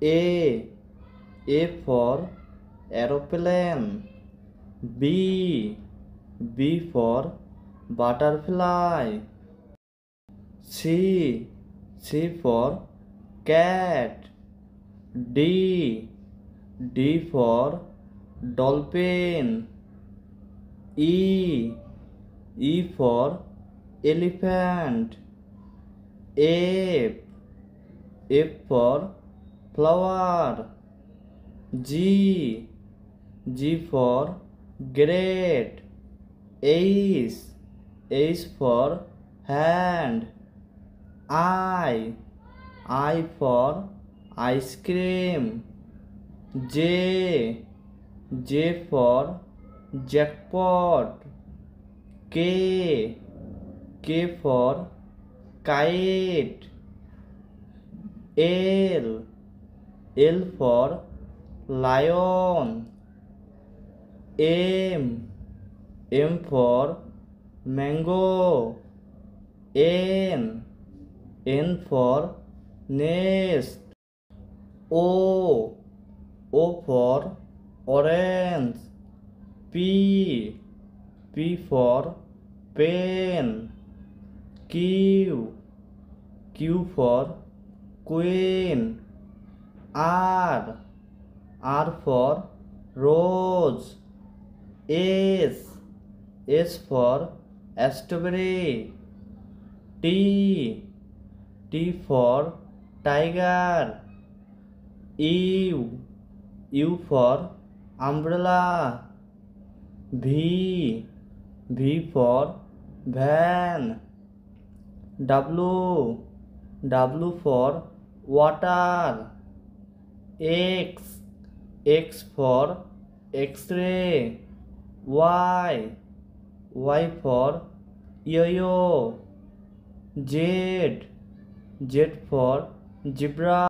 A. A for aeroplane. B. B for butterfly. C. C for cat. D. D for dolphin. E. E for elephant. F. F for flower. G. G for great. H. H for hand. I for ice cream. J. J for jackpot. K. K for kite. L. L for lion. M. M for mango. N. N for nest. O. O for orange. P. P for pen. Q. Q for queen. R. R for rose. S. S for strawberry. T. T for tiger. U. U for umbrella. V. V for van. W. W for water. X. X for X-ray. Y. Y for yo-yo. Z. Z for zebra.